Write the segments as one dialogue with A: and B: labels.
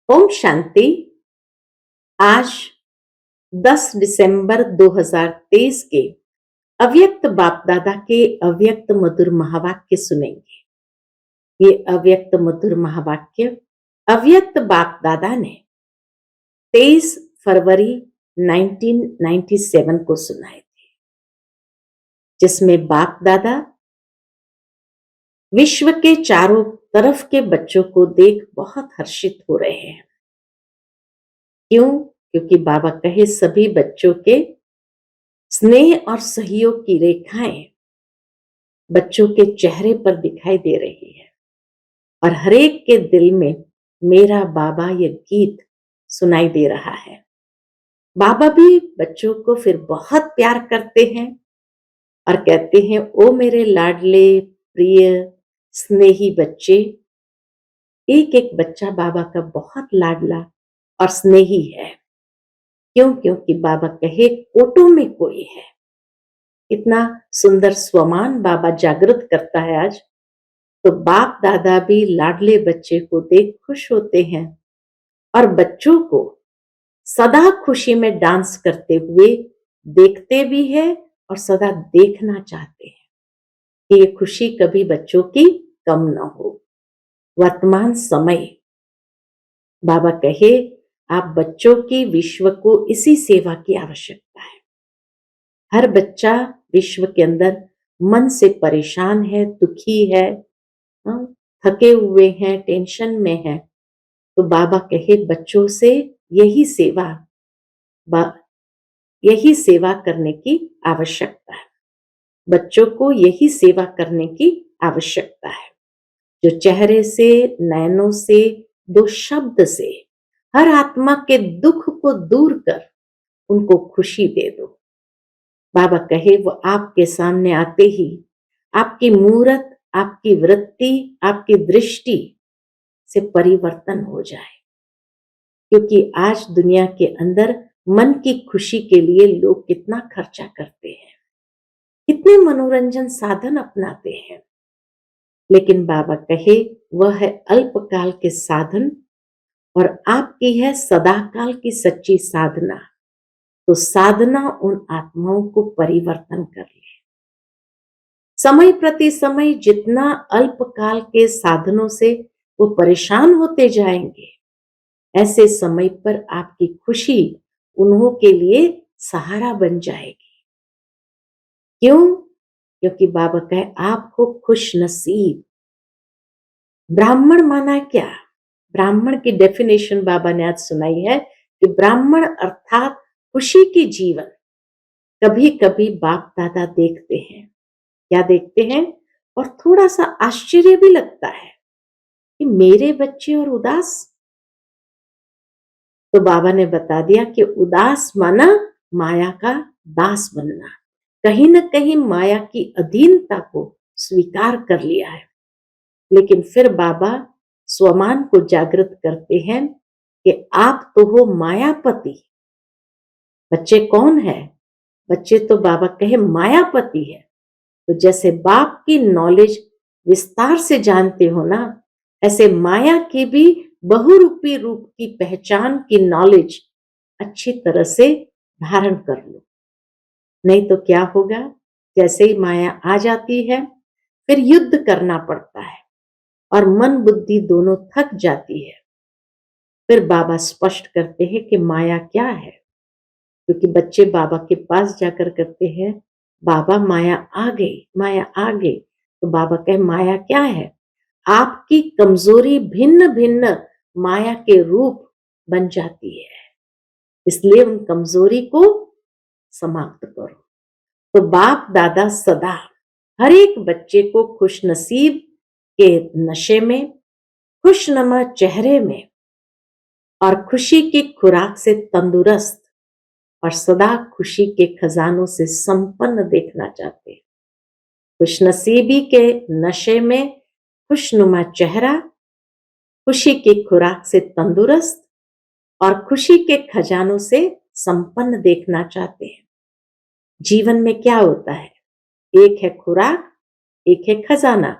A: ओम शांति। आज 10 दिसंबर 2023 के अव्यक्त बाप दादा के अव्यक्त मधुर महावाक्य सुनेंगे। ये अव्यक्त मधुर महावाक्य अव्यक्त बाप दादा ने 23 फरवरी 1997 को सुनाए थे, जिसमें बाप दादा विश्व के चारों तरफ के बच्चों को देख बहुत हर्षित हो रहे हैं। क्यों? क्योंकि बाबा कहे सभी बच्चों के स्नेह और सहयोग की रेखाएं बच्चों के चेहरे पर दिखाई दे रही है और हरेक के दिल में मेरा बाबा ये गीत सुनाई दे रहा है। बाबा भी बच्चों को फिर बहुत प्यार करते हैं और कहते हैं, ओ मेरे लाडले प्रिय स्नेही बच्चे। एक एक बच्चा बाबा का बहुत लाडला और स्नेही है। क्यों? क्योंकि बाबा कहे कोटों में कोई है। इतना सुंदर स्वमान बाबा जागृत करता है आज। तो बाप दादा भी लाडले बच्चे को देख खुश होते हैं और बच्चों को सदा खुशी में डांस करते हुए देखते भी है और सदा देखना चाहते हैं कि ये खुशी कभी बच्चों की कम न हो। वर्तमान समय बाबा कहे आप बच्चों की विश्व को इसी सेवा की आवश्यकता है। हर बच्चा विश्व के अंदर मन से परेशान है, दुखी है, थके हुए हैं, टेंशन में है। तो बाबा कहे बच्चों से यही सेवा करने की आवश्यकता है। बच्चों को यही सेवा करने की आवश्यकता है। जो चेहरे से, नैनों से, दो शब्द से हर आत्मा के दुख को दूर कर उनको खुशी दे दो। बाबा कहे वो आपके सामने आते ही आपकी मूरत, आपकी वृत्ति, आपकी दृष्टि से परिवर्तन हो जाए। क्योंकि आज दुनिया के अंदर मन की खुशी के लिए लोग कितना खर्चा करते हैं, कितने मनोरंजन साधन अपनाते हैं, लेकिन बाबा कहे वह है अल्पकाल के साधन और आपकी है सदाकाल की सच्ची साधना। तो साधना उन आत्माओं को परिवर्तन कर ले। समय प्रति समय जितना अल्पकाल के साधनों से वो परेशान होते जाएंगे, ऐसे समय पर आपकी खुशी उन्हों के लिए सहारा बन जाएगी। क्यों? क्योंकि बाबा कहे आपको खुश नसीब। ब्राह्मण माना क्या? ब्राह्मण की डेफिनेशन बाबा ने आज सुनाई है कि ब्राह्मण अर्थात खुशी की जीवन। कभी कभी बाप दादा देखते हैं, क्या देखते हैं, और थोड़ा सा आश्चर्य भी लगता है कि मेरे बच्चे और उदास। तो बाबा ने बता दिया कि उदास माना माया का दास बनना, कहीं न कहीं माया की अधीनता को स्वीकार कर लिया है। लेकिन फिर बाबा स्वमान को जागृत करते हैं कि आप तो हो मायापति। बच्चे कौन है? बच्चे तो बाबा कहे मायापति है। तो जैसे बाप की नॉलेज विस्तार से जानते हो ना, ऐसे माया की भी बहुरूपी रूप की पहचान की नॉलेज अच्छी तरह से धारण कर लो। नहीं तो क्या होगा, जैसे ही माया आ जाती है फिर युद्ध करना पड़ता है और मन बुद्धि दोनों थक जाती है। फिर बाबा स्पष्ट करते हैं कि माया क्या है। क्योंकि बच्चे बाबा के पास जाकर करते हैं, बाबा माया आ गई, माया आ गई। तो बाबा कहे माया क्या है? आपकी कमजोरी भिन्न भिन्न माया के रूप बन जाती है, इसलिए उन कमजोरी को समाप्त करो। तो बाप दादा सदा हर एक बच्चे को खुश नसीब के नशे में, खुशनुमा चेहरे में और खुशी की खुराक से तंदुरुस्त और सदा खुशी के खजानों से संपन्न देखना चाहते हैं। खुशनसीबी के नशे में खुशनुमा चेहरा, खुशी की खुराक से तंदुरुस्त और खुशी के खजानों से संपन्न देखना चाहते हैं। जीवन में क्या होता है? एक है खुराक, एक है खजाना।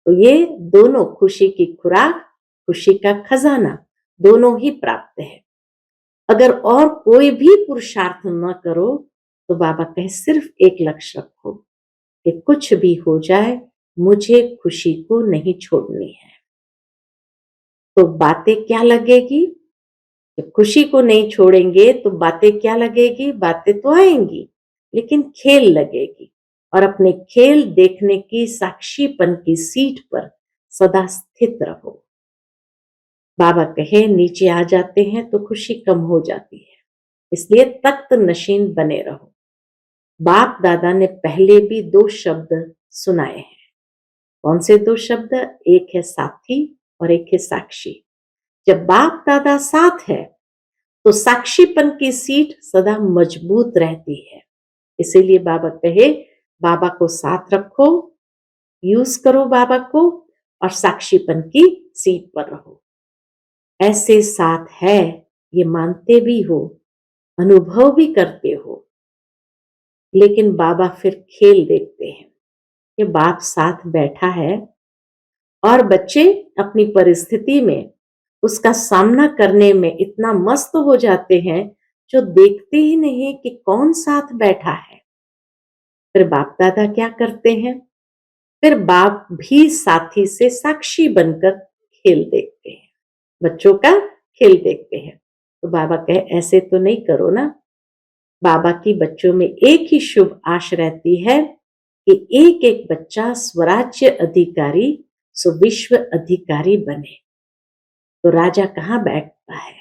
A: तो ये दोनों, खुशी की खुराक, खुशी का खजाना, दोनों ही प्राप्त है। अगर और कोई भी पुरुषार्थ न करो तो बाबा कहे सिर्फ एक लक्ष्य रखो कि कुछ भी हो जाए मुझे खुशी को नहीं छोड़नी है। तो बातें क्या लगेगी? जब खुशी को नहीं छोड़ेंगे तो बातें क्या लगेगी? बातें तो आएंगी लेकिन खेल लगेगी। और अपने खेल देखने की साक्षीपन की सीट पर सदा स्थित रहो। बाबा कहे नीचे आ जाते हैं तो खुशी कम हो जाती है, इसलिए तख्त नशीन बने रहो। बाप दादा ने पहले भी 2 शब्द सुनाए हैं। कौन से 2 शब्द? एक है साथी और एक है साक्षी। जब बाप दादा साथ है तो साक्षीपन की सीट सदा मजबूत रहती है। इसीलिए बाबा कहे बाबा को साथ रखो, यूज करो बाबा को और साक्षीपन की सीट पर रहो। ऐसे साथ है ये मानते भी हो, अनुभव भी करते हो, लेकिन बाबा फिर खेल देखते हैं कि बाप साथ बैठा है और बच्चे अपनी परिस्थिति में उसका सामना करने में इतना मस्त हो जाते हैं जो देखते ही नहीं कि कौन साथ बैठा है। फिर बाप दादा क्या करते हैं? फिर बाप भी साथी से साक्षी बनकर खेल देखते हैं, बच्चों का खेल देखते हैं। तो बाबा कहे ऐसे तो नहीं करो ना। बाबा की बच्चों में एक ही शुभ आश रहती है कि एक एक बच्चा स्वराज्य अधिकारी सो विश्व अधिकारी बने। तो राजा कहाँ बैठता है?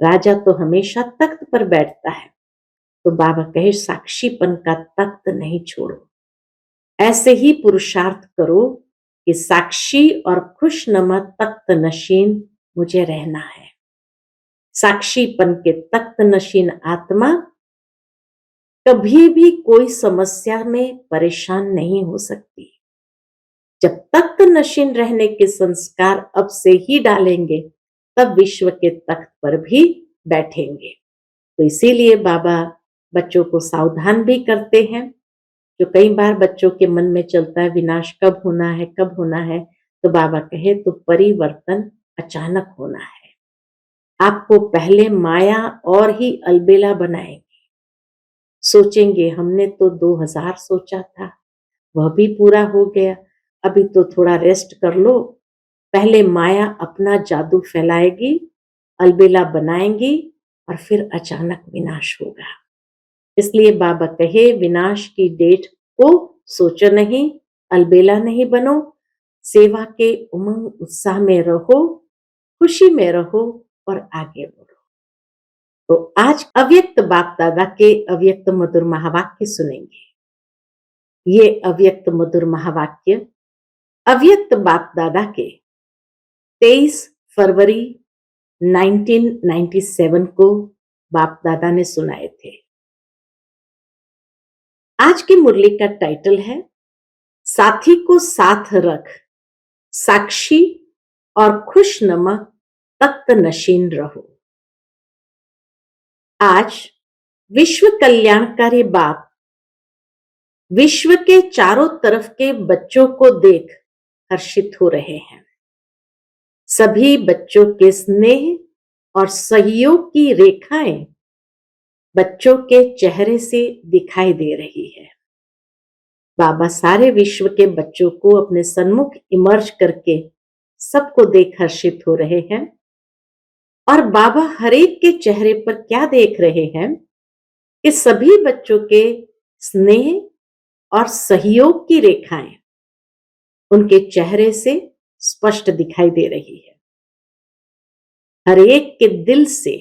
A: राजा तो हमेशा तख्त पर बैठता है। तो बाबा कहे साक्षीपन का तख्त नहीं छोड़ो। ऐसे ही पुरुषार्थ करो कि साक्षी और खुशनुमा तख्त नशीन मुझे रहना है। साक्षीपन के तख्त नशीन आत्मा कभी भी कोई समस्या में परेशान नहीं हो सकती। जब तख्त नशीन रहने के संस्कार अब से ही डालेंगे तब विश्व के तख्त पर भी बैठेंगे। तो इसीलिए बाबा बच्चों को सावधान भी करते हैं। जो कई बार बच्चों के मन में चलता है विनाश कब होना है, कब होना है, तो बाबा कहे तो परिवर्तन अचानक होना है। आपको पहले माया और ही अलबेला बनाएगी। सोचेंगे हमने तो 2000 सोचा था, वह भी पूरा हो गया, अभी तो थोड़ा रेस्ट कर लो। पहले माया अपना जादू फैलाएगी, अलबेला बनाएंगी और फिर अचानक विनाश होगा। इसलिए बाबा कहे विनाश की डेट को सोचो नहीं, अलबेला नहीं बनो, सेवा के उमंग उत्साह में रहो, खुशी में रहो और आगे बढ़ो। तो आज अव्यक्त बाप दादा के अव्यक्त मधुर महावाक्य सुनेंगे। ये अव्यक्त मधुर महावाक्य अव्यक्त बाप दादा के 23 फरवरी 1997 को बाप दादा ने सुनाए थे। आज की मुरली का टाइटल है साथी को साथ रख, साक्षी और खुशनुमा तख्त नशीन रहो। आज विश्व कल्याणकारी बाप विश्व के चारों तरफ के बच्चों को देख हर्षित हो रहे हैं। सभी बच्चों के स्नेह और सहयोग की रेखाएं बच्चों के चेहरे से दिखाई दे रही है। बाबा सारे विश्व के बच्चों को अपने सन्मुख इमर्ज करके सबको देख हर्षित हो रहे हैं। और बाबा हरेक के चेहरे पर क्या देख रहे हैं कि सभी बच्चों के स्नेह और सहयोग की रेखाएं उनके चेहरे से स्पष्ट दिखाई दे रही है। हर एक के दिल से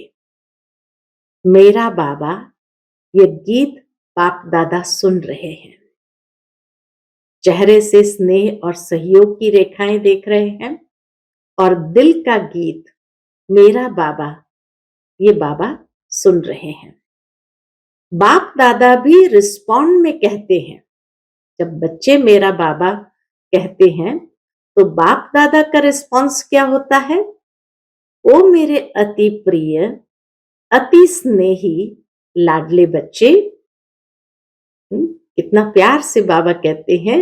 A: मेरा बाबा ये गीत बाप दादा सुन रहे हैं। चेहरे से स्नेह और सहयोग की रेखाएं देख रहे हैं और दिल का गीत मेरा बाबा ये बाबा सुन रहे हैं। बाप दादा भी रिस्पॉन्ड में कहते हैं। जब बच्चे मेरा बाबा कहते हैं तो बाप दादा का रिस्पॉन्स क्या होता है? ओ मेरे अति प्रिय, अति स्नेही लाडले बच्चे। कितना प्यार से बाबा कहते हैं,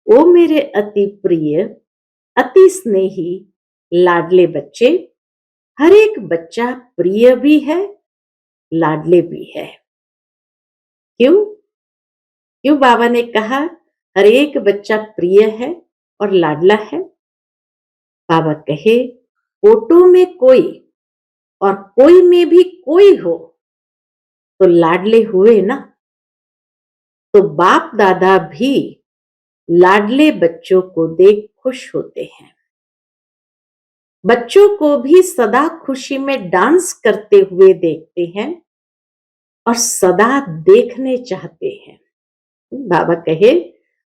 A: ओ मेरे अति प्रिय, अति स्नेही लाडले बच्चे, हर एक बच्चा प्रिय भी है, लाडले भी है। क्यों? क्यों बाबा ने कहा हर एक बच्चा प्रिय है और लाडला है? बाबा कहे फोटो में कोई और कोई में भी कोई हो तो लाडले हुए ना। तो बाप दादा भी लाडले बच्चों को देख खुश होते हैं। बच्चों को भी सदा खुशी में डांस करते हुए देखते हैं और सदा देखने चाहते हैं। बाबा कहे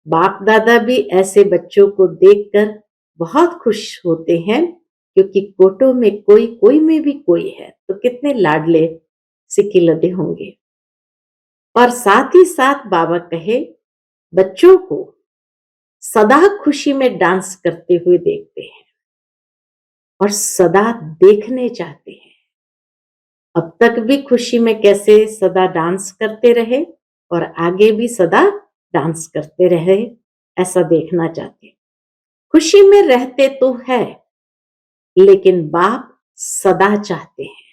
A: बाप दादा भी ऐसे बच्चों को देखकर बहुत खुश होते हैं, क्योंकि फोटो में कोई कोई में भी कोई है तो कितने लाडले सिकिलदे होंगे। और साथ ही साथ बाबा कहे बच्चों को सदा खुशी में डांस करते हुए देखते हैं और सदा देखने चाहते हैं। अब तक भी खुशी में कैसे सदा डांस करते रहे और आगे भी सदा डांस करते रहे, ऐसा देखना चाहते। खुशी में रहते तो है, लेकिन बाप सदा चाहते हैं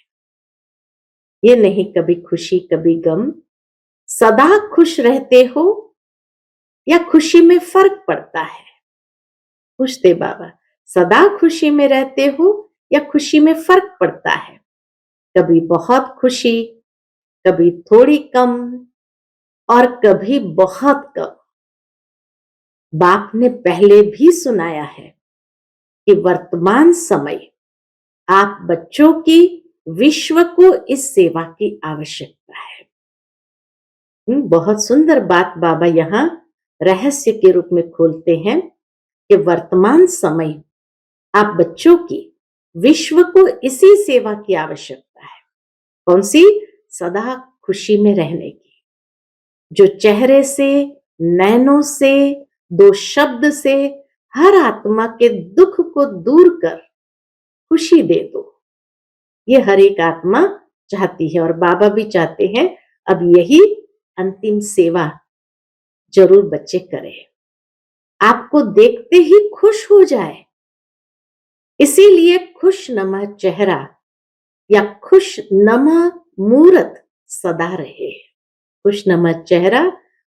A: ये नहीं कभी खुशी कभी गम। सदा खुश रहते हो या खुशी में फर्क पड़ता है? पूछते बाबा, सदा खुशी में रहते हो या खुशी में फर्क पड़ता है? कभी बहुत खुशी, कभी थोड़ी कम और कभी बहुत कम। बाप ने पहले भी सुनाया है कि वर्तमान समय आप बच्चों की विश्व को इस सेवा की आवश्यकता है। बहुत सुंदर बात बाबा यहाँ रहस्य के रूप में खोलते हैं कि वर्तमान समय आप बच्चों की विश्व को इसी सेवा की आवश्यकता है। कौन सी? सदा खुशी में रहने की, जो चेहरे से, नैनों से, दो शब्द से हर आत्मा के दुख को दूर कर खुशी दे दो। ये हर एक आत्मा चाहती है और बाबा भी चाहते हैं। अब यही अंतिम सेवा जरूर बच्चे करें, आपको देखते ही खुश हो जाए। इसीलिए खुश नमा चेहरा या खुश नमा मूरत सदा रहे। खुश नमा चेहरा,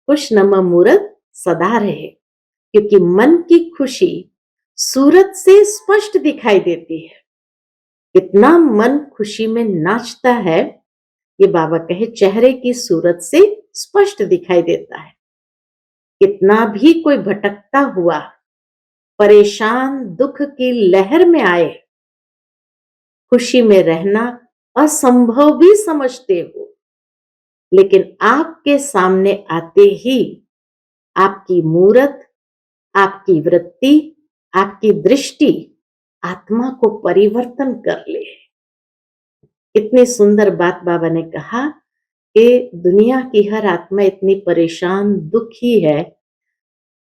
A: खुश नमा मूरत सदा रहे, क्योंकि मन की खुशी सूरत से स्पष्ट दिखाई देती है। कितना मन खुशी में नाचता है ये बाबा कहे चेहरे की सूरत से स्पष्ट दिखाई देता है। कितना भी कोई भटकता हुआ परेशान दुख की लहर में आए, खुशी में रहना असंभव भी समझते हो, लेकिन आपके सामने आते ही आपकी मूरत, आपकी वृत्ति, आपकी दृष्टि आत्मा को परिवर्तन कर ले। इतनी सुंदर बात बाबा ने कहा कि दुनिया की हर आत्मा इतनी परेशान दुखी है,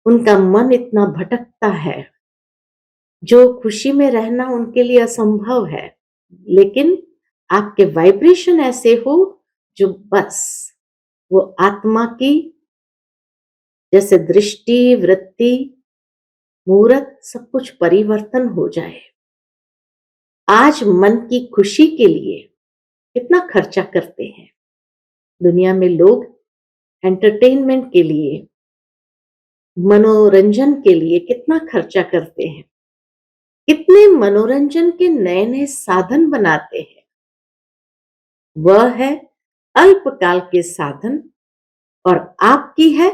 A: उनका मन इतना भटकता है, जो खुशी में रहना उनके लिए असंभव है। लेकिन आपके वाइब्रेशन ऐसे हो जो बस वो आत्मा की जैसे दृष्टि, वृत्ति, मूरत सब कुछ परिवर्तन हो जाए। आज मन की खुशी के लिए कितना खर्चा करते हैं। दुनिया में लोग एंटरटेनमेंट के लिए, मनोरंजन के लिए कितना खर्चा करते हैं, कितने मनोरंजन के नए नए साधन बनाते हैं। वह है अल्पकाल के साधन और आपकी है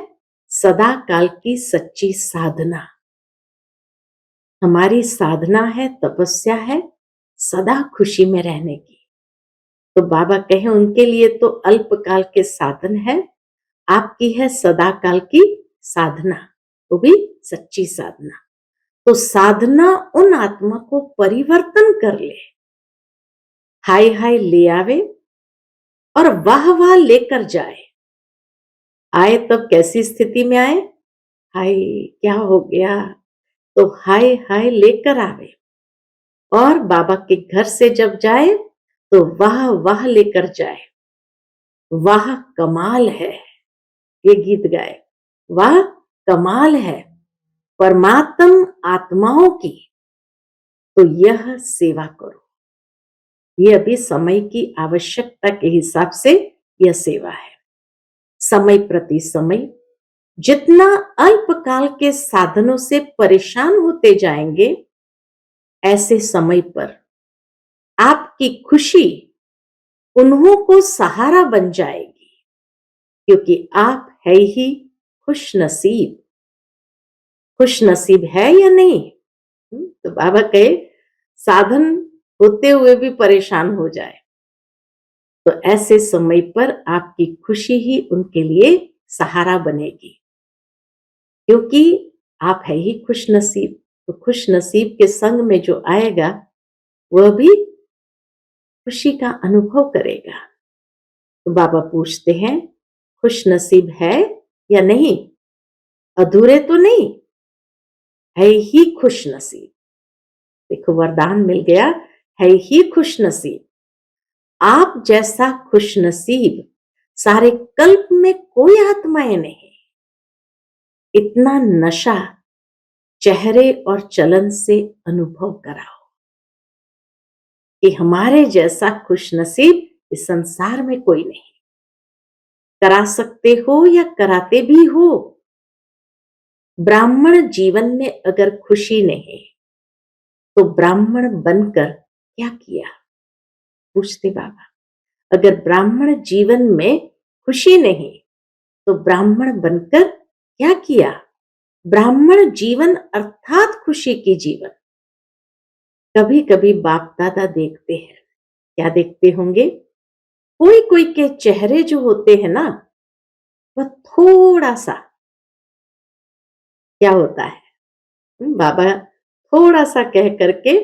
A: सदा काल की सच्ची साधना। हमारी साधना है, तपस्या है सदा खुशी में रहने की। तो बाबा कहे उनके लिए तो अल्पकाल के साधन है, आपकी है सदा काल की साधना, वो भी सच्ची साधना। तो साधना उन आत्मा को परिवर्तन कर ले, हाय हाय ले आवे और वाह वाह लेकर जाए। आए तब कैसी स्थिति में आए? हाय क्या हो गया, तो हाय हाय लेकर आवे। और बाबा के घर से जब जाए तो वाह वाह लेकर जाए। वाह कमाल है, ये गीत गाए, वाह कमाल है परमात्म आत्माओं की, तो यह सेवा करो। ये अभी समय की आवश्यकता के हिसाब से यह सेवा है। समय प्रति समय जितना अल्पकाल के साधनों से परेशान होते जाएंगे, ऐसे समय पर आपकी खुशी उन्हों को सहारा बन जाएगी, क्योंकि आप है ही खुश नसीब। खुश नसीब है या नहीं? तो बाबा कहे साधन होते हुए भी परेशान हो जाए, तो ऐसे समय पर आपकी खुशी ही उनके लिए सहारा बनेगी, क्योंकि आप है ही खुश नसीब। तो खुश नसीब के संग में जो आएगा वह भी खुशी का अनुभव करेगा। तो बाबा पूछते हैं, खुश नसीब है या नहीं? अधूरे तो नहीं, है ही खुश नसीब। देखो वरदान मिल गया, है ही खुश नसीब। आप जैसा खुश नसीब सारे कल्प में कोई आत्माएं नहीं। इतना नशा चेहरे और चलन से अनुभव कराओ कि हमारे जैसा खुश नसीब इस संसार में कोई नहीं। करा सकते हो या कराते भी हो, ब्राह्मण जीवन में अगर खुशी नहीं तो ब्राह्मण बनकर क्या किया? पूछते बाबा। अगर ब्राह्मण जीवन में खुशी नहीं तो ब्राह्मण बनकर क्या किया? ब्राह्मण जीवन अर्थात खुशी की जीवन। कभी कभी बाप दादा देखते हैं, क्या देखते होंगे? कोई कोई के चेहरे जो होते हैं ना, वह थोड़ा सा क्या होता है, बाबा थोड़ा सा कह करके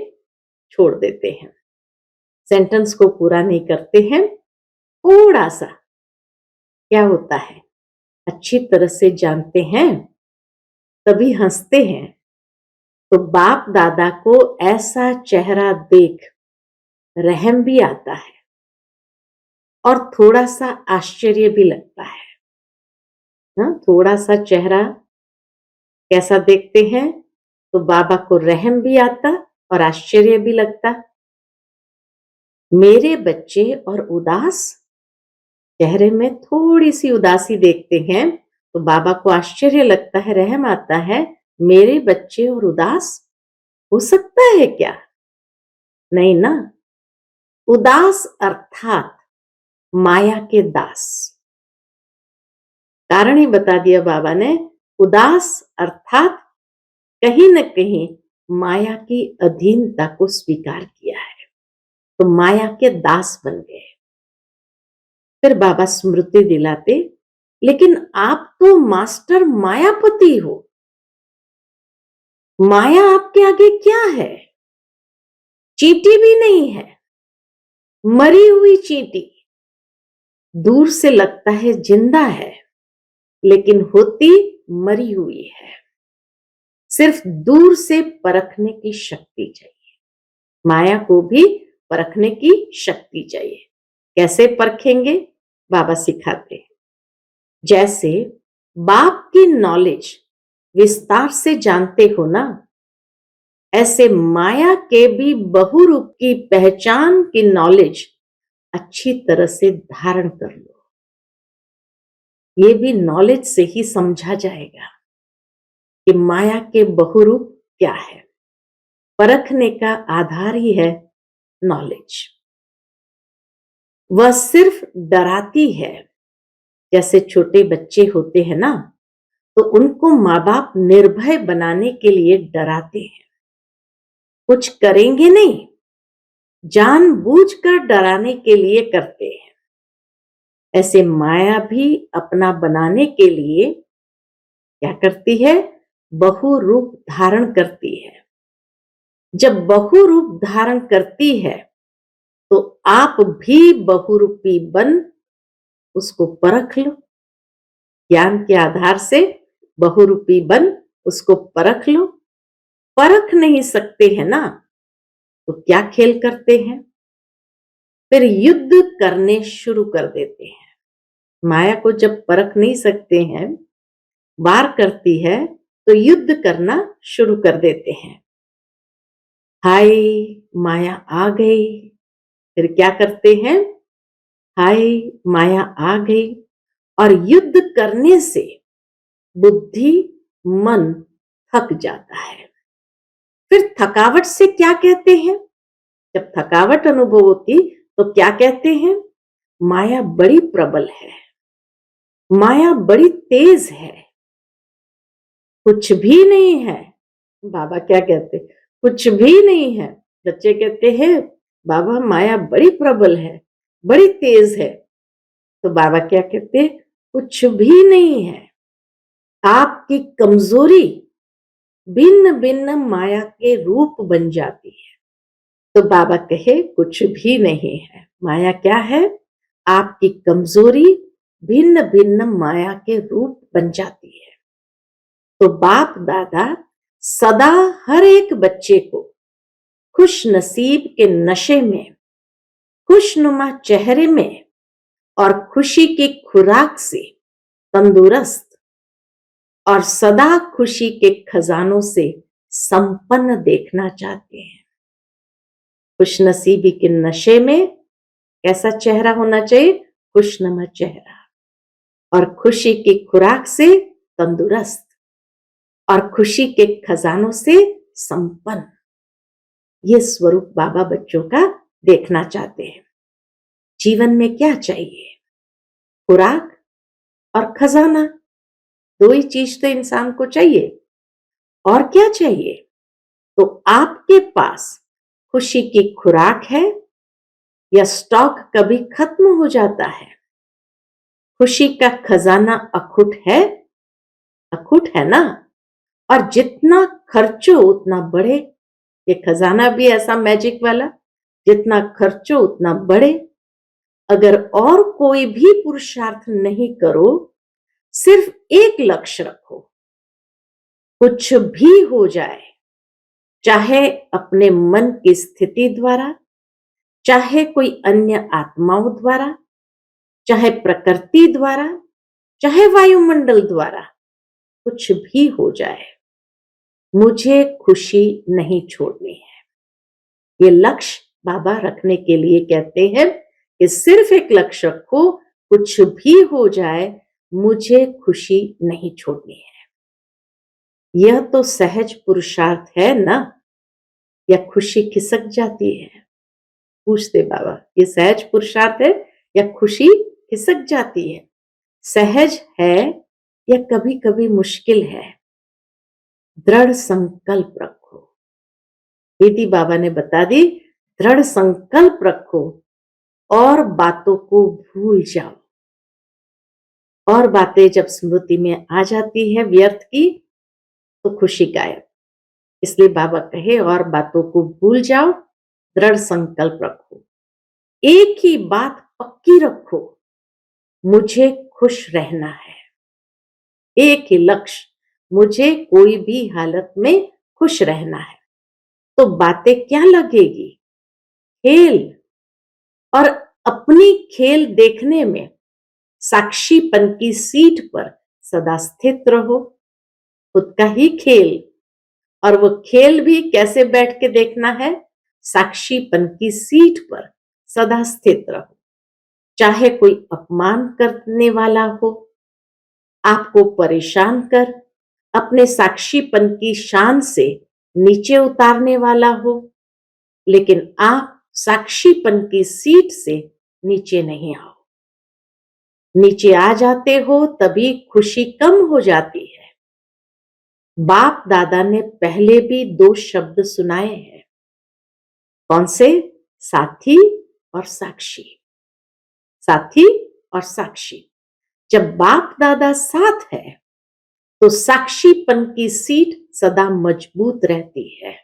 A: छोड़ देते हैं, सेंटेंस को पूरा नहीं करते हैं। थोड़ा सा क्या होता है, अच्छी तरह से जानते हैं तभी हंसते हैं। तो बाप दादा को ऐसा चेहरा देख रहम भी आता है और थोड़ा सा आश्चर्य भी लगता है। थोड़ा सा चेहरा कैसा देखते हैं तो बाबा को रहम भी आता और आश्चर्य भी लगता। मेरे बच्चे और उदास, चेहरे में थोड़ी सी उदासी देखते हैं तो बाबा को आश्चर्य लगता है, रहम आता है। मेरे बच्चे और उदास हो सकता है क्या? नहीं ना। उदास अर्थात माया के दास। कारण ही बता दिया बाबा ने, उदास अर्थात कहीं न कहीं माया की अधीनता को स्वीकार किया है, तो माया के दास बन गए। फिर बाबा स्मृति दिलाते, लेकिन आप तो मास्टर मायापति हो, माया आपके आगे क्या है? चींटी भी नहीं है, मरी हुई चींटी। दूर से लगता है जिंदा है, लेकिन होती मरी हुई है। सिर्फ दूर से परखने की शक्ति चाहिए। माया को भी परखने की शक्ति चाहिए। कैसे परखेंगे? बाबा सिखाते हैं। जैसे बाप की नॉलेज विस्तार से जानते हो ना, ऐसे माया के भी बहुरूप की पहचान की नॉलेज अच्छी तरह से धारण कर लो। ये भी नॉलेज से ही समझा जाएगा कि माया के बहुरूप क्या है। परखने का आधार ही है नॉलेज। वह सिर्फ डराती है। जैसे छोटे बच्चे होते हैं ना, तो उनको माँ बाप निर्भय बनाने के लिए डराते हैं, कुछ करेंगे नहीं, जानबूझकर डराने के लिए करते हैं। ऐसे माया भी अपना बनाने के लिए क्या करती है? बहुरूप धारण करती है। जब बहुरूप धारण करती है तो आप भी बहुरूपी बन उसको परख लो। ज्ञान के आधार से बहुरूपी बन उसको परख लो। परख नहीं सकते हैं ना, तो क्या खेल करते हैं? फिर युद्ध करने शुरू कर देते हैं। माया को जब परख नहीं सकते हैं, वार करती है, तो युद्ध करना शुरू कर देते हैं। हाय माया आ गई, फिर क्या करते हैं? हाय, माया आ गई और युद्ध करने से बुद्धि, मन थक जाता है। फिर थकावट से क्या कहते हैं? जब थकावट अनुभव होती तो क्या कहते हैं? माया बड़ी प्रबल है, माया बड़ी तेज है, कुछ भी नहीं है। बाबा क्या कहते? कुछ भी नहीं है। बच्चे कहते हैं बाबा माया बड़ी प्रबल है, बड़ी तेज है। तो बाबा क्या कहते हैं? कुछ भी नहीं है। आपकी कमजोरी भिन्न भिन्न माया के रूप बन जाती है। तो बाबा कहे कुछ भी नहीं है। माया क्या है? आपकी कमजोरी भिन्न भिन्न माया के रूप बन जाती है। तो बाप दादा सदा हर एक बच्चे को खुश नसीब के नशे में, खुशनुमा चेहरे में और खुशी की खुराक से तंदुरुस्त और सदा खुशी के खजानों से संपन्न देखना चाहते हैं। खुशनसीबी के नशे में कैसा चेहरा होना चाहिए? खुशनुमा चेहरा। और खुशी की खुराक से तंदुरुस्त और खुशी के खजानों से संपन्न। ये स्वरूप बाबा बच्चों का देखना चाहते हैं। जीवन में क्या चाहिए? खुराक और खजाना। दो ही चीज तो इंसान को चाहिए। और क्या चाहिए? तो आपके पास खुशी की खुराक है या स्टॉक कभी खत्म हो जाता है? खुशी का खजाना अखुट है? अखुट है ना? और जितना खर्चो उतना बढ़े। ये खजाना भी ऐसा मैजिक वाला, जितना खर्चो उतना बढ़े। अगर और कोई भी पुरुषार्थ नहीं करो, सिर्फ एक लक्ष्य रखो, कुछ भी हो जाए, चाहे अपने मन की स्थिति द्वारा, चाहे कोई अन्य आत्माओं द्वारा, चाहे प्रकृति द्वारा, चाहे वायुमंडल द्वारा, कुछ भी हो जाए, मुझे खुशी नहीं छोड़नी है। ये लक्ष्य बाबा रखने के लिए कहते हैं कि सिर्फ एक लक्ष्य रखो, कुछ भी हो जाए, मुझे खुशी नहीं छोड़नी है। यह तो सहज पुरुषार्थ है ना? या खुशी खिसक जाती है? पूछते बाबा, ये सहज पुरुषार्थ है या खुशी खिसक जाती है? सहज है या कभी कभी मुश्किल है? दृढ़ संकल्प रखो। दीदी बाबा ने बता दी, दृढ़ संकल्प रखो और बातों को भूल जाओ। और बातें जब स्मृति में आ जाती है व्यर्थ की, तो खुशी गायब। इसलिए बाबा कहे और बातों को भूल जाओ, दृढ़ संकल्प रखो। एक ही बात पक्की रखो, मुझे खुश रहना है। एक ही लक्ष्य, मुझे कोई भी हालत में खुश रहना है। तो बातें क्या लगेगी? खेल। और अपनी खेल देखने में साक्षीपन की सीट पर सदा स्थित रहो। खुद का ही खेल, और वो खेल भी कैसे बैठ के देखना है? साक्षीपन की सीट पर सदा स्थित रहो। चाहे कोई अपमान करने वाला हो, आपको परेशान कर अपने साक्षीपन की शान से नीचे उतारने वाला हो, लेकिन आप साक्षीपन की सीट से नीचे नहीं आओ। नीचे आ जाते हो तभी खुशी कम हो जाती है। बाप दादा ने पहले भी दो शब्द सुनाए हैं। कौन से? साथी और साक्षी। साथी और साक्षी। जब बाप दादा साथ है तो साक्षीपन की सीट सदा मजबूत रहती है।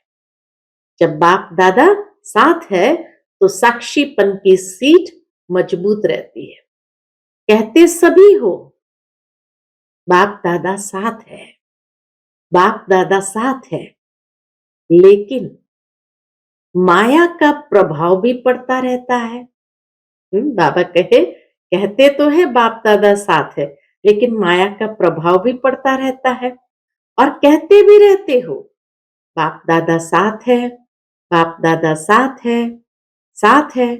A: जब बाप दादा साथ है तो साक्षीपन की सीट मजबूत रहती है। कहते सभी हो, बाप दादा साथ है, बाप दादा साथ है, लेकिन माया का प्रभाव भी पड़ता रहता है। बाबा कहते तो है बाप दादा साथ है, लेकिन माया का प्रभाव भी पड़ता रहता है। और कहते भी रहते हो बाप दादा साथ है, बाप दादा साथ है, साथ है,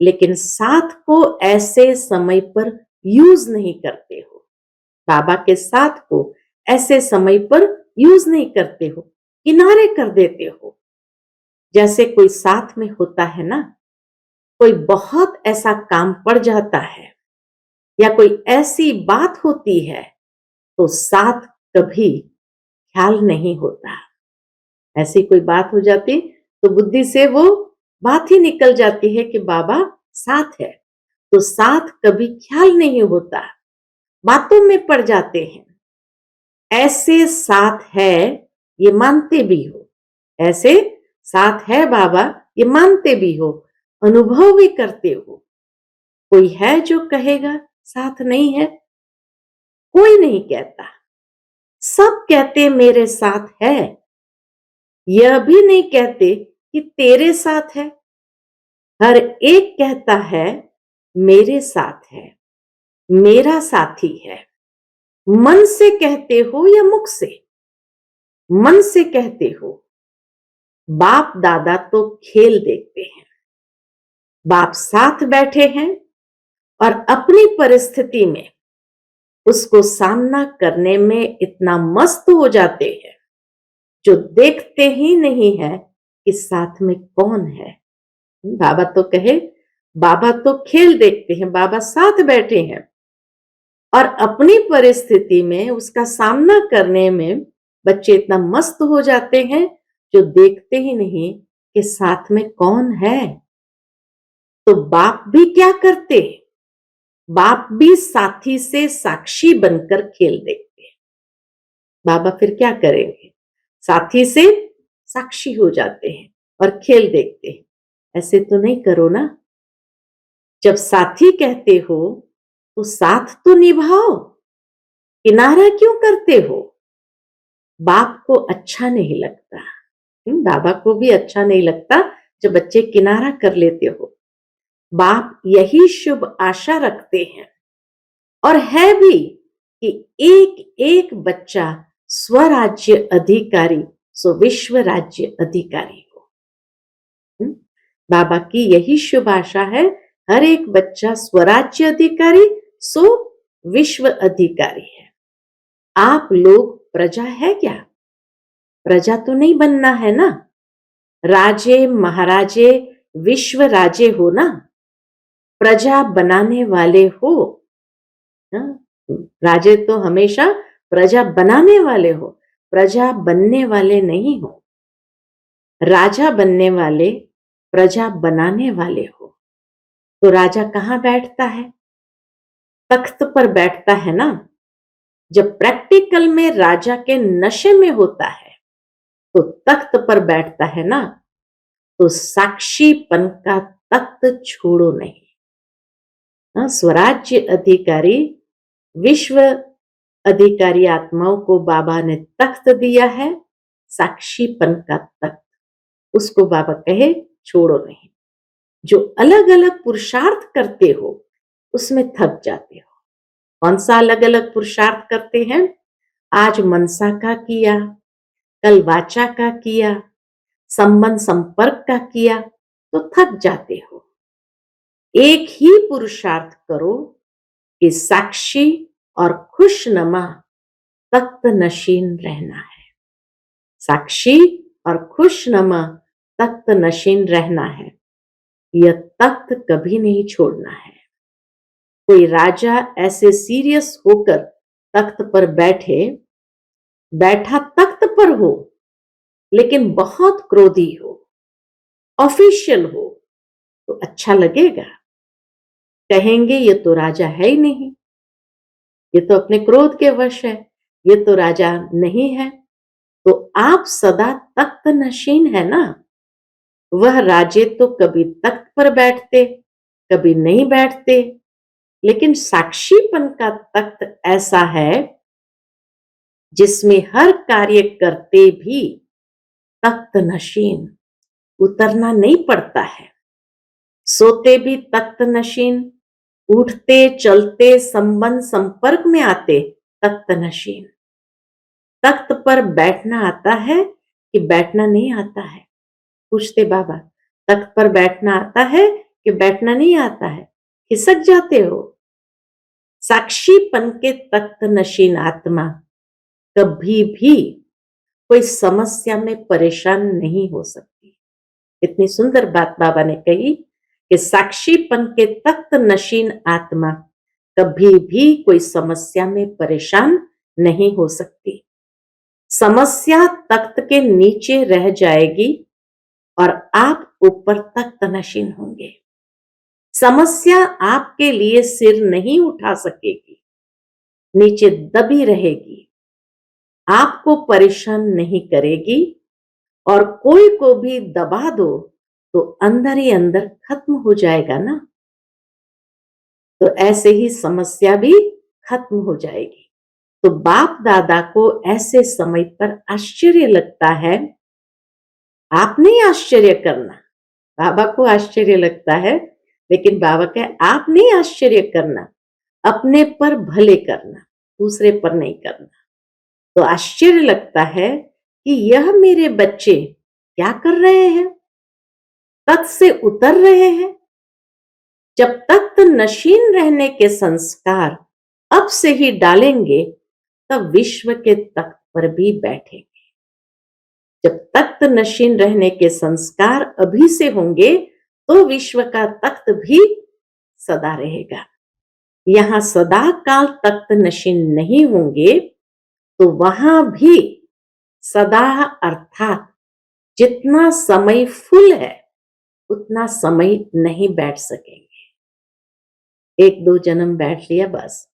A: लेकिन साथ को ऐसे समय पर यूज नहीं करते हो। बाबा के साथ को ऐसे समय पर यूज नहीं करते हो, किनारे कर देते हो। जैसे कोई साथ में होता है ना, कोई बहुत ऐसा काम पड़ जाता है या कोई ऐसी बात होती है तो साथ कभी ख्याल नहीं होता। ऐसी कोई बात हो जाती तो बुद्धि से वो बात ही निकल जाती है कि बाबा साथ है, तो साथ कभी ख्याल नहीं होता, बातों में पड़ जाते हैं। ऐसे साथ है ये मानते भी हो, ऐसे साथ है बाबा ये मानते भी हो, अनुभव भी करते हो। कोई है जो कहेगा साथ नहीं है? कोई नहीं कहता। सब कहते मेरे साथ है, यह भी नहीं कहते कि तेरे साथ है। हर एक कहता है मेरे साथ है, मेरा साथी है। मन से कहते हो या मुख से? मन से कहते हो। बाप दादा तो खेल देखते हैं। बाप साथ बैठे हैं और अपनी परिस्थिति में उसको सामना करने में इतना मस्त हो जाते हैं जो देखते ही नहीं है कि साथ में कौन है। बाबा तो कहे, बाबा तो खेल देखते हैं, बाबा साथ बैठे हैं और अपनी परिस्थिति में उसका सामना करने में बच्चे इतना मस्त हो जाते हैं जो देखते ही नहीं कि साथ में कौन है। तो बाप भी क्या करते? बाप भी साथी से साक्षी बनकर खेल देखते हैं। बाबा फिर क्या करेंगे? साथी से साक्षी हो जाते हैं और खेल देखते हैं। ऐसे तो नहीं करो ना। जब साथी कहते हो तो साथ तो निभाओ, किनारा क्यों करते हो? बाप को अच्छा नहीं लगता। बाबा को भी अच्छा नहीं लगता जब बच्चे किनारा कर लेते हो। बाप यही शुभ आशा रखते हैं और है भी कि एक एक बच्चा स्वराज्य अधिकारी सो विश्व राज्य अधिकारी हो। बाबा की यही शुभ आशा है, हर एक बच्चा स्वराज्य अधिकारी सो विश्व अधिकारी है। आप लोग प्रजा है क्या? प्रजा तो नहीं बनना है ना। राजे महाराजे विश्व राजे हो ना, प्रजा बनाने वाले हो ना। राजे तो हमेशा प्रजा बनाने वाले हो, प्रजा बनने वाले नहीं हो। राजा बनने वाले, प्रजा बनाने वाले हो। तो राजा कहां बैठता है? तख्त पर बैठता है ना। जब प्रैक्टिकल में राजा के नशे में होता है तो तख्त पर बैठता है ना। तो साक्षीपन का तख्त छोड़ो नहीं। स्वराज्य अधिकारी विश्व अधिकारी आत्माओं को बाबा ने तख्त दिया है, साक्षीपन का तख्त, उसको बाबा कहे छोड़ो नहीं। जो अलग अलग पुरुषार्थ करते हो उसमें थक जाते हो। कौन सा अलग अलग पुरुषार्थ करते हैं? आज मनसा का किया, कल वाचा का किया, संबंध संपर्क का किया तो थक जाते हो। एक ही पुरुषार्थ करो कि साक्षी और खुशनमा तख्त नशीन रहना है। साक्षी और खुशनमा तख्त नशीन रहना है। यह तख्त कभी नहीं छोड़ना है। कोई राजा ऐसे सीरियस होकर तख्त पर बैठा तख्त पर हो लेकिन बहुत क्रोधी हो, ऑफिशियल हो, तो अच्छा लगेगा? कहेंगे ये तो राजा है ही नहीं, ये तो अपने क्रोध के वश है, ये तो राजा नहीं है। तो आप सदा तख्त नशीन है ना। वह राजे तो कभी तख्त पर बैठते, कभी नहीं बैठते, लेकिन साक्षीपन का तख्त ऐसा है जिसमें हर कार्य करते भी तख्त नशीन, उतरना नहीं पड़ता है। सोते भी तख्त नशीन, उठते चलते संबंध संपर्क में आते तख्त नशीन। तख्त पर बैठना आता है कि बैठना नहीं आता है? पूछते बाबा, तख्त पर बैठना आता है कि बैठना नहीं आता है, खिसक जाते हो। साक्षीपन के तख्त नशीन आत्मा कभी भी कोई समस्या में परेशान नहीं हो सकती। इतनी सुंदर बात बाबा ने कही कि साक्षीपन के तख्त नशीन आत्मा कभी भी कोई समस्या में परेशान नहीं हो सकती। समस्या तख्त के नीचे रह जाएगी और आप ऊपर तख्त नशीन होंगे। समस्या आपके लिए सिर नहीं उठा सकेगी, नीचे दबी रहेगी, आपको परेशान नहीं करेगी, और कोई को भी दबा दो तो अंदर ही अंदर खत्म हो जाएगा ना। तो ऐसे ही समस्या भी खत्म हो जाएगी। तो बाप दादा को ऐसे समय पर आश्चर्य लगता है। आप नहीं आश्चर्य करना, बाबा को आश्चर्य लगता है, लेकिन बाबा कहे आप नहीं आश्चर्य करना, अपने पर भले करना, दूसरे पर नहीं करना। तो आश्चर्य लगता है कि यह मेरे बच्चे क्या कर रहे हैं, तख्त से उतर रहे हैं। जब तख्त नशीन रहने के संस्कार अब से ही डालेंगे, तब विश्व के तख्त पर भी बैठेंगे। जब तख्त नशीन रहने के संस्कार अभी से होंगे, तो विश्व का तख्त भी सदा रहेगा। यहां सदा काल तख्त नशीन नहीं होंगे, तो वहां भी सदा अर्थात जितना समय फुल है उतना समय नहीं बैठ सकेंगे। एक दो जन्म बैठ लिया बस,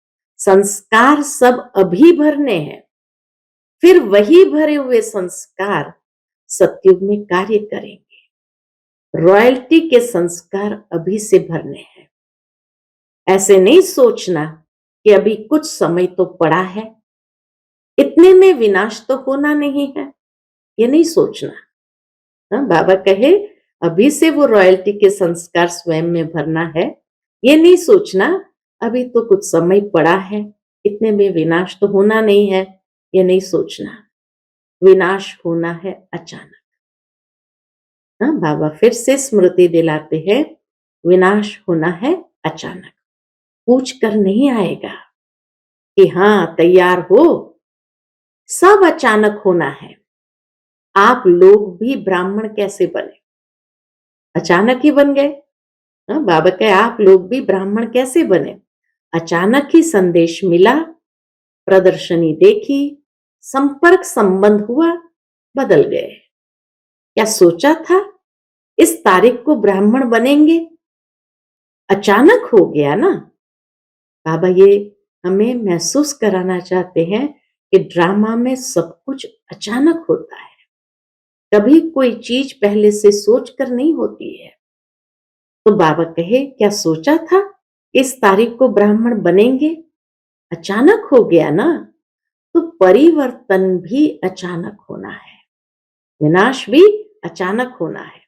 A: संस्कार सब अभी भरने हैं, फिर वही भरे हुए संस्कार सतयुग में कार्य करेंगे। रॉयल्टी के संस्कार अभी से भरने हैं। ऐसे नहीं सोचना कि अभी कुछ समय तो पड़ा है, इतने में विनाश तो होना नहीं है, ये नहीं सोचना। हाँ, बाबा कहे अभी से वो रॉयल्टी के संस्कार स्वयं में भरना है, ये नहीं सोचना अभी तो कुछ समय पड़ा है, इतने में विनाश तो होना नहीं है, ये नहीं सोचना। विनाश होना है अचानक। हाँ, बाबा फिर से स्मृति दिलाते हैं, विनाश होना है अचानक, पूछ कर नहीं आएगा कि हाँ तैयार हो, सब अचानक होना है। आप लोग भी ब्राह्मण कैसे बने, अचानक ही बन गए। हाँ, बाबा कहे आप लोग भी ब्राह्मण कैसे बने, अचानक ही संदेश मिला, प्रदर्शनी देखी, संपर्क संबंध हुआ, बदल गए। क्या सोचा था इस तारीख को ब्राह्मण बनेंगे, अचानक हो गया ना। बाबा ये हमें महसूस कराना चाहते हैं कि ड्रामा में सब कुछ अचानक होता है, कभी कोई चीज पहले से सोच कर नहीं होती है। तो बाबा कहे क्या सोचा था इस तारीख को ब्राह्मण बनेंगे, अचानक हो गया ना। तो परिवर्तन भी अचानक होना है, विनाश भी अचानक होना है।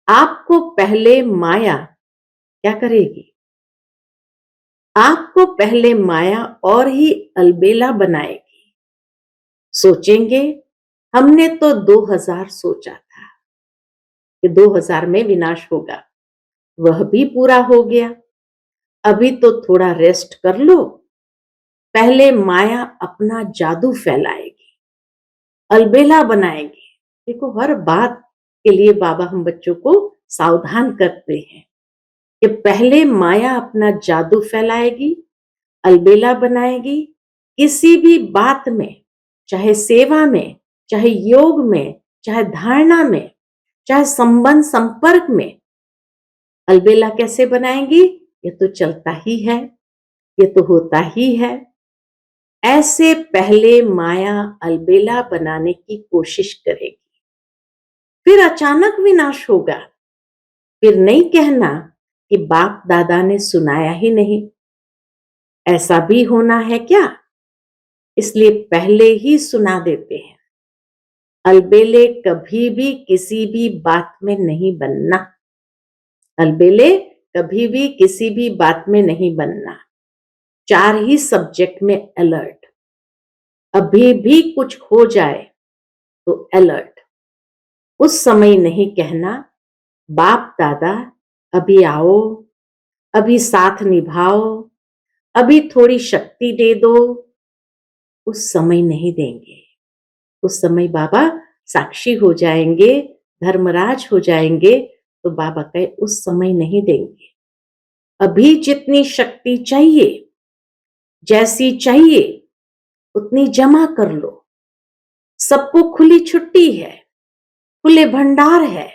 A: आपको पहले माया क्या करेगी, आपको पहले माया और ही अलबेला बनाएगी। सोचेंगे हमने तो 2000 सोचा था कि 2000 में विनाश होगा, वह भी पूरा हो गया, अभी तो थोड़ा रेस्ट कर लो। पहले माया अपना जादू फैलाएगी, अलबेला बनाएगी। देखो हर बात के लिए बाबा हम बच्चों को सावधान करते हैं कि पहले माया अपना जादू फैलाएगी, अलबेला बनाएगी। किसी भी बात में, चाहे सेवा में, चाहे योग में, चाहे धारणा में, चाहे संबंध संपर्क में, अलबेला कैसे बनाएंगी, ये तो चलता ही है, ये तो होता ही है। ऐसे पहले माया अलबेला बनाने की कोशिश करेगी, फिर अचानक विनाश होगा। फिर नहीं कहना कि बाप दादा ने सुनाया ही नहीं, ऐसा भी होना है क्या, इसलिए पहले ही सुना देते हैं। अलबेले कभी भी किसी भी बात में नहीं बनना, अलबेले कभी भी किसी भी बात में नहीं बनना। 4 ही सब्जेक्ट में अलर्ट, अभी भी कुछ हो जाए तो अलर्ट। उस समय नहीं कहना बाप दादा अभी आओ, अभी साथ निभाओ, अभी थोड़ी शक्ति दे दो, उस समय नहीं देंगे। उस समय बाबा साक्षी हो जाएंगे, धर्मराज हो जाएंगे, तो बाबा कहे उस समय नहीं देंगे। अभी जितनी शक्ति चाहिए, जैसी चाहिए उतनी जमा कर लो। सबको खुली छुट्टी है, खुले भंडार है।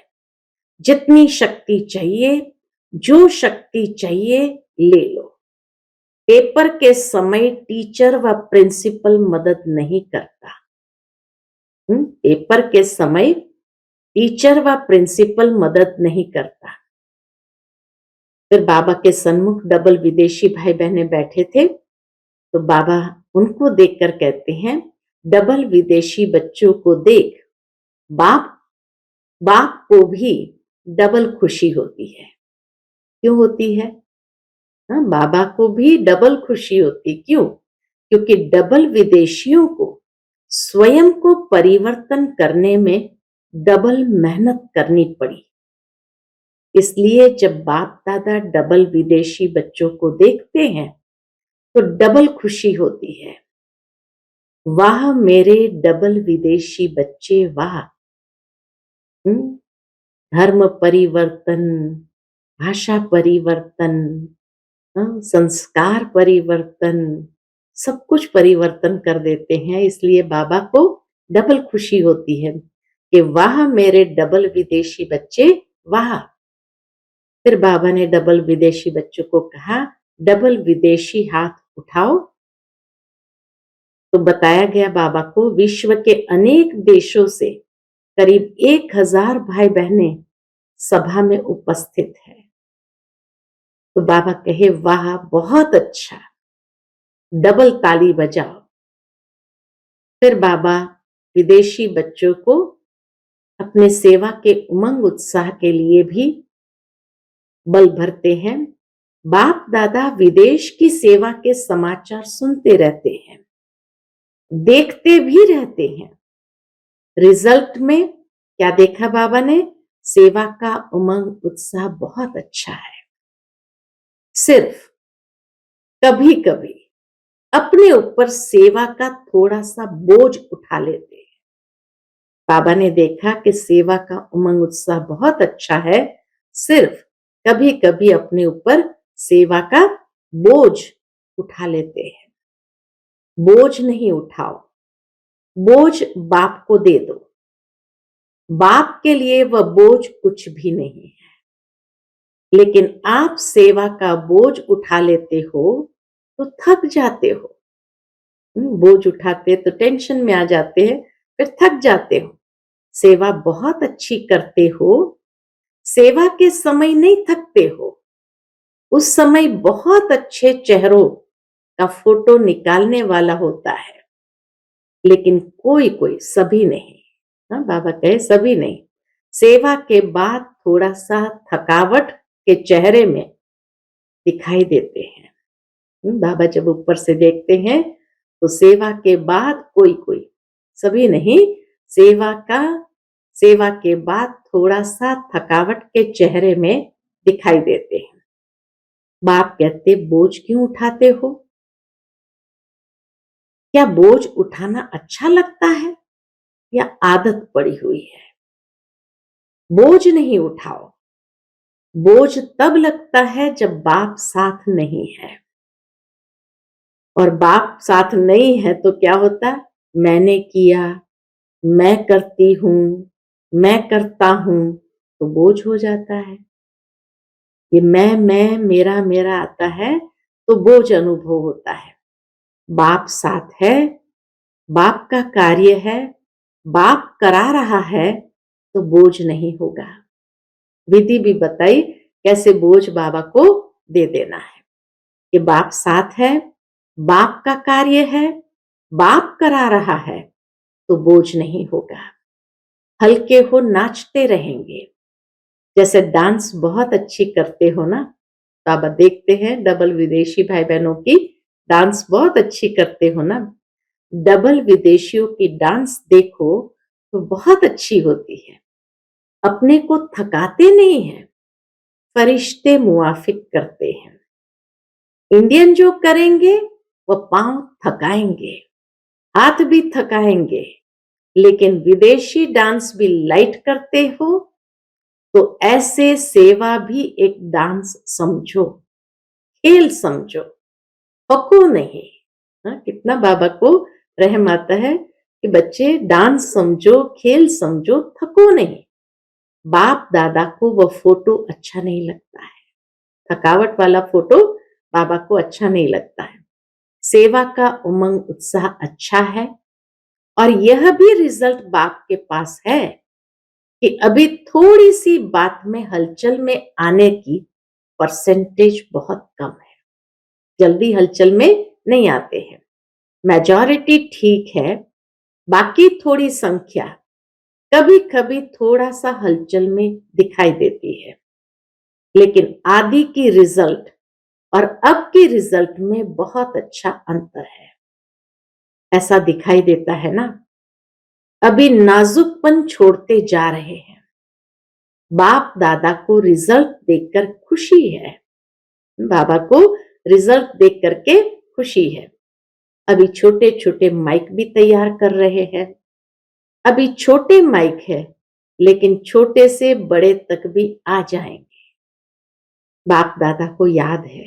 A: जितनी शक्ति चाहिए, जो शक्ति चाहिए ले लो। पेपर के समय टीचर व प्रिंसिपल मदद नहीं करता। पेपर के समय टीचर व प्रिंसिपल मदद नहीं करता। फिर बाबा के सन्मुख डबल विदेशी भाई बहने बैठे थे, तो बाबा उनको देखकर कहते हैं, डबल विदेशी बच्चों को देख बाप बाप को भी डबल खुशी होती है। क्यों होती है? हाँ, बाबा को भी डबल खुशी होती। क्यों? क्योंकि डबल विदेशियों को स्वयं को परिवर्तन करने में डबल मेहनत करनी पड़ी। इसलिए जब बाप दादा डबल विदेशी बच्चों को देखते हैं तो डबल खुशी होती है। वाह मेरे डबल विदेशी बच्चे, वाह। धर्म परिवर्तन, भाषा परिवर्तन, संस्कार परिवर्तन, सब कुछ परिवर्तन कर देते हैं। इसलिए बाबा को डबल खुशी होती है कि वाह मेरे डबल विदेशी बच्चे, वाह। फिर बाबा ने डबल विदेशी बच्चों को कहा, डबल विदेशी हाथ उठाओ। तो बताया गया बाबा को विश्व के अनेक देशों से करीब 1000 भाई बहनें सभा में उपस्थित है। तो बाबा कहे वाह बहुत अच्छा, डबल ताली बजाओ। फिर बाबा विदेशी बच्चों को अपने सेवा के उमंग उत्साह के लिए भी बल भरते हैं। बाप दादा विदेश की सेवा के समाचार सुनते रहते हैं, देखते भी रहते हैं। रिजल्ट में क्या देखा बाबा ने? सेवा का उमंग उत्साह बहुत अच्छा है। सिर्फ कभी कभी अपने ऊपर सेवा का थोड़ा सा बोझ उठा लेते हैं। बाबा ने देखा कि सेवा का उमंग उत्साह बहुत अच्छा है, सिर्फ कभी कभी अपने ऊपर सेवा का बोझ उठा लेते हैं। बोझ नहीं उठाओ, बोझ बाप को दे दो। बाप के लिए वह बोझ कुछ भी नहीं है। लेकिन आप सेवा का बोझ उठा लेते हो तो थक जाते हो। बोझ उठाते तो टेंशन में आ जाते हैं, फिर थक जाते हो। सेवा बहुत अच्छी करते हो, सेवा के समय नहीं थकते हो। उस समय बहुत अच्छे चेहरों का फोटो निकालने वाला होता है, लेकिन कोई कोई, सभी नहीं। हाँ, बाबा कहे सभी नहीं। सेवा के बाद थोड़ा सा थकावट के चेहरे में दिखाई देते हैं। बाबा जब ऊपर से देखते हैं तो सेवा के बाद कोई कोई, सभी नहीं, सेवा के बाद थोड़ा सा थकावट के चेहरे में दिखाई देते हैं। बाप कहते बोझ क्यों उठाते हो? क्या बोझ उठाना अच्छा लगता है या आदत पड़ी हुई है? बोझ नहीं उठाओ। बोझ तब लगता है जब बाप साथ नहीं है। और बाप साथ नहीं है तो क्या होता? मैंने किया, मैं करती हूं, मैं करता हूं, तो बोझ हो जाता है। ये मैं मेरा मेरा आता है तो बोझ अनुभव होता है। बाप साथ है, बाप का कार्य है, बाप करा रहा है, तो बोझ नहीं होगा। विधि भी बताई कैसे बोझ बाबा को दे देना है कि बाप साथ है, बाप का कार्य है, बाप करा रहा है, तो बोझ नहीं होगा। हल्के हो, नाचते रहेंगे। जैसे डांस बहुत अच्छी करते हो ना, बाबा देखते हैं डबल विदेशी भाई बहनों की डांस बहुत अच्छी करते हो ना। डबल विदेशियों की डांस देखो तो बहुत अच्छी होती है। अपने को थकाते नहीं है, फरिश्ते मुआफिक करते हैं। इंडियन जो करेंगे वो पांव थकाएंगे, हाथ भी थकाएंगे, लेकिन विदेशी डांस भी लाइट करते हो तो ऐसे सेवा भी एक डांस समझो, खेल समझो, थको नहीं। हाँ, कितना बाबा को रहम आता है कि बच्चे डांस समझो, खेल समझो, थको नहीं। बाप दादा को वो फोटो अच्छा नहीं लगता है, थकावट वाला फोटो बाबा को अच्छा नहीं लगता है। सेवा का उमंग उत्साह अच्छा है और यह भी रिजल्ट बाप के पास है कि अभी थोड़ी सी बात में हलचल में आने की परसेंटेज बहुत कम है, जल्दी हलचल में नहीं आते हैं। मेजॉरिटी ठीक है, बाकी थोड़ी संख्या कभी कभी थोड़ा सा हलचल में दिखाई देती है, लेकिन आदि की रिजल्ट और अब की रिजल्ट में बहुत अच्छा अंतर है। ऐसा दिखाई देता है ना, अभी नाजुकपन छोड़ते जा रहे हैं। बाप दादा को रिजल्ट देखकर खुशी है, बाबा को रिजल्ट देख करके खुशी है। अभी छोटे छोटे माइक भी तैयार कर रहे हैं। अभी छोटे माइक है, लेकिन छोटे से बड़े तक भी आ जाएंगे। बाप दादा को याद है,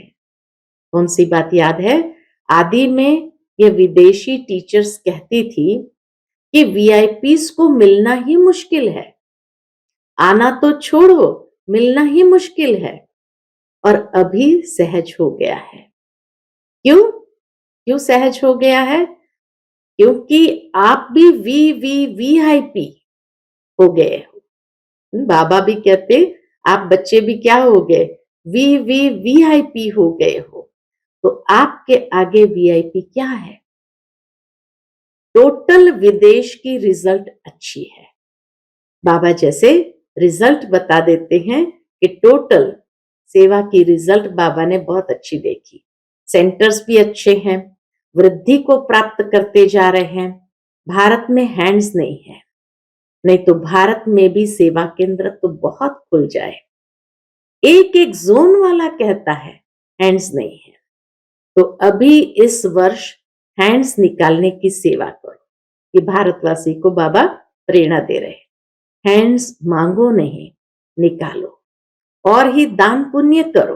A: कौन सी बात याद है? आदि में ये विदेशी टीचर्स कहती थी कि वीआईपीस को मिलना ही मुश्किल है, आना तो छोड़ो, मिलना ही मुश्किल है। और अभी सहज हो गया है। क्यों क्यों सहज हो गया है? क्योंकि आप भी वीआईपी हो गए हो। बाबा भी कहते आप बच्चे भी क्या हो गए? वीआईपी हो गए हो। तो आपके आगे वीआईपी क्या है? टोटल विदेश की रिजल्ट अच्छी है। बाबा जैसे रिजल्ट बता देते हैं कि टोटल सेवा की रिजल्ट बाबा ने बहुत अच्छी देखी। सेंटर्स भी अच्छे हैं, वृद्धि को प्राप्त करते जा रहे हैं। भारत में हैंड्स नहीं है, नहीं तो भारत में भी सेवा केंद्र तो बहुत खुल जाए। एक एक जोन वाला कहता है हैंड्स नहीं है, तो अभी इस वर्ष हैंड्स निकालने की सेवा करो। ये भारतवासी को बाबा प्रेरणा दे रहे हैं। हैंड्स मांगो नहीं, निकालो और ही दान पुण्य करो।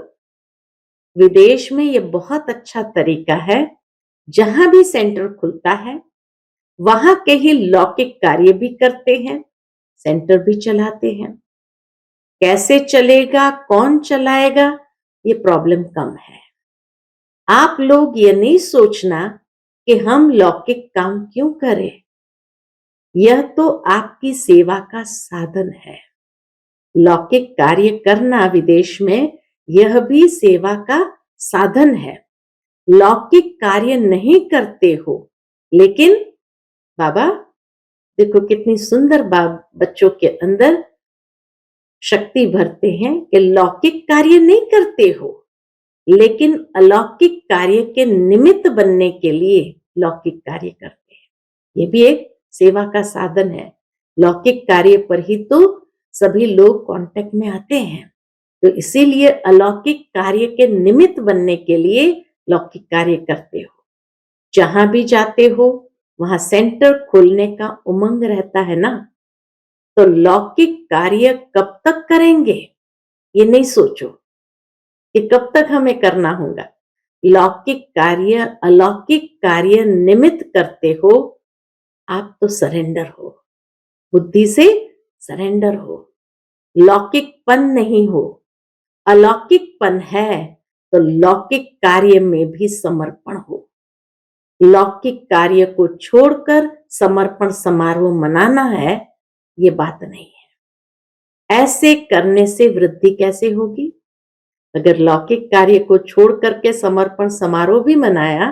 A: विदेश में ये बहुत अच्छा तरीका है, जहां भी सेंटर खुलता है वहां के ही लौकिक कार्य भी करते हैं, सेंटर भी चलाते हैं। कैसे चलेगा, कौन चलाएगा, ये प्रॉब्लम कम है। आप लोग ये नहीं सोचना कि हम लौकिक काम क्यों करें, यह तो आपकी सेवा का साधन है। लौकिक कार्य करना विदेश में यह भी सेवा का साधन है। लौकिक कार्य नहीं करते हो, लेकिन बाबा देखो कितनी सुंदर बच्चों के अंदर शक्ति भरते हैं कि लौकिक कार्य नहीं करते हो, लेकिन अलौकिक कार्य के निमित्त बनने के लिए लौकिक कार्य करते हैं। ये भी एक सेवा का साधन है। लौकिक कार्य पर ही तो सभी लोग कांटेक्ट में आते हैं, तो इसीलिए अलौकिक कार्य के निमित्त बनने के लिए लौकिक कार्य करते हो। जहां भी जाते हो वहां सेंटर खोलने का उमंग रहता है ना, तो लौकिक कार्य कब तक करेंगे ये नहीं सोचो कि कब तक हमें करना होगा। लौकिक कार्य अलौकिक कार्य निमित्त करते हो, आप तो सरेंडर हो, बुद्धि से सरेंडर हो। लौकिकपन नहीं हो, अलौकिकपन है तो लौकिक कार्य में भी समर्पण हो। लौकिक कार्य को छोड़कर समर्पण समारोह मनाना है, ये बात नहीं है। ऐसे करने से वृद्धि कैसे होगी? अगर लौकिक कार्य को छोड़ करके समर्पण समारोह भी मनाया,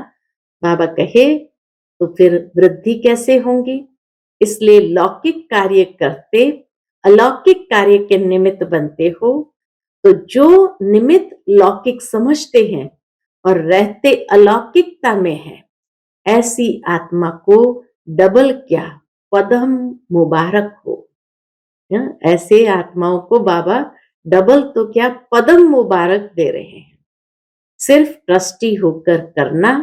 A: बाबा कहे, तो फिर वृद्धि कैसे होगी? इसलिए लौकिक कार्य करते अलौकिक कार्य के निमित्त बनते हो, तो जो निमित्त लौकिक समझते हैं और रहते अलौकिकता में है, ऐसी आत्मा को डबल क्या पदम मुबारक हो। ऐसे आत्माओं को बाबा डबल तो क्या, पदम मुबारक दे रहे हैं। सिर्फ ट्रस्टी होकर करना,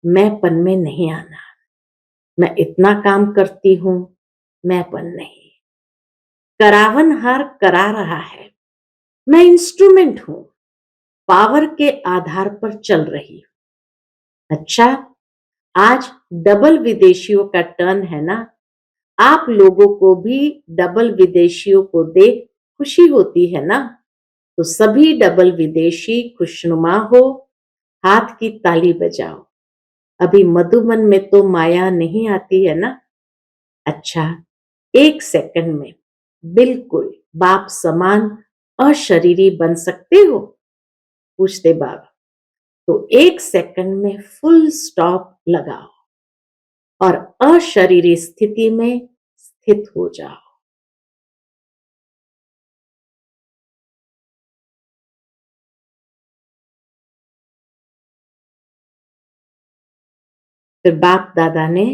A: मैंपन में नहीं आना। मैं इतना काम करती हूं, मैंपन नहीं। करावनहार करा रहा है, मैं इंस्ट्रूमेंट हूं, पावर के आधार पर चल रही हूं। अच्छा, आज डबल विदेशियों का टर्न है ना। आप लोगों को भी डबल विदेशियों को देख खुशी होती है ना। तो सभी डबल विदेशी खुशनुमा हो, हाथ की ताली बजाओ। अभी मधुबन में तो माया नहीं आती है ना। अच्छा, 1 सेकंड में बिल्कुल बाप समान अशरीरी बन सकते हो? पूछते बाबा। तो 1 सेकंड में फुल स्टॉप लगाओ और अशरीरी स्थिति में स्थित हो जाओ। फिर बाप दादा ने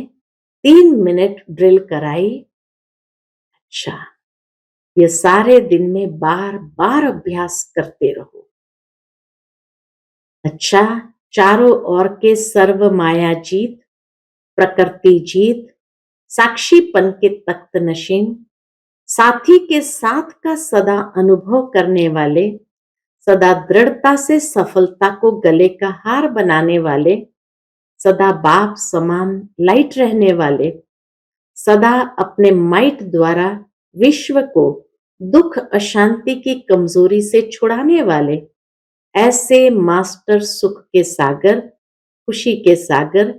A: 3 मिनट ड्रिल कराई। अच्छा, ये सारे दिन में बार बार अभ्यास करते रहो। अच्छा, चारों ओर के सर्व माया जीत, प्रकृति जीत, साक्षीपन के तख्त नशीन, साथी के साथ का सदा अनुभव करने वाले, सदा दृढ़ता से सफलता को गले का हार बनाने वाले, सदा बाप समान लाइट रहने वाले, सदा अपने माइट द्वारा विश्व को दुख अशांति की कमजोरी से छुड़ाने वाले, ऐसे मास्टर सुख के सागर, खुशी के सागर,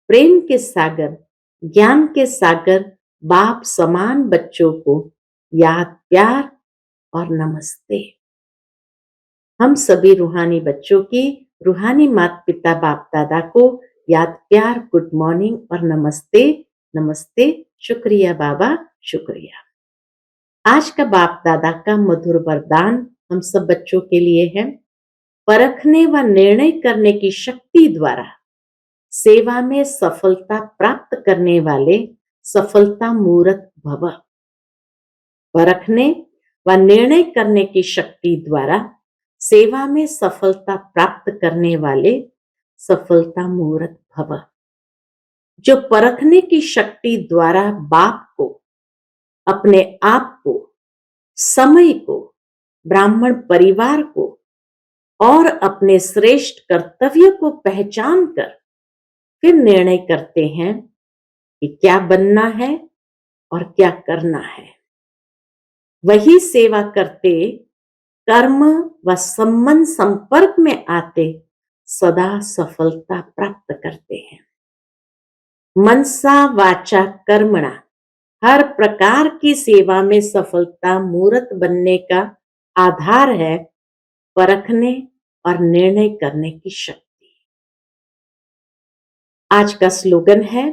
A: प्रेम के सागर, ज्ञान के सागर, बाप समान बच्चों को याद प्यार और नमस्ते। हम सभी रूहानी बच्चों की रूहानी माता पिता बाप दादा को याद प्यार, गुड मॉर्निंग और नमस्ते। नमस्ते, शुक्रिया बाबा, शुक्रिया। आज का बाप दादा का मधुर वरदान हम सब बच्चों के लिए है। परखने व निर्णय करने की शक्ति द्वारा सेवा में सफलता प्राप्त करने वाले सफलता मूर्त भव। परखने व निर्णय करने की शक्ति द्वारा सेवा में सफलता प्राप्त करने वाले सफलता मूर्त भव। जो परखने की शक्ति द्वारा बाप को, अपने आप को, समय को, ब्राह्मण परिवार को और अपने श्रेष्ठ कर्तव्य को पहचान कर फिर निर्णय करते हैं कि क्या बनना है और क्या करना है, वही सेवा करते, कर्म व संबंध संपर्क में आते सदा सफलता प्राप्त करते हैं। मनसा वाचा कर्मणा, हर प्रकार की सेवा में सफलता मूर्त बनने का आधार है परखने और निर्णय करने की शक्ति। आज का स्लोगन है,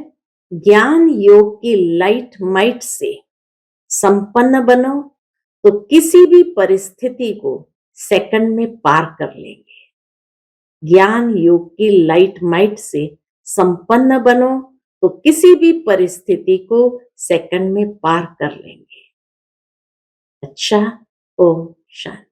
A: ज्ञान योग की लाइट माइट से संपन्न बनो तो किसी भी परिस्थिति को सेकंड में पार कर लेंगे। ज्ञान योग की लाइट माइट से संपन्न बनो तो किसी भी परिस्थिति को सेकंड में पार कर लेंगे। अच्छा, ओम शांति।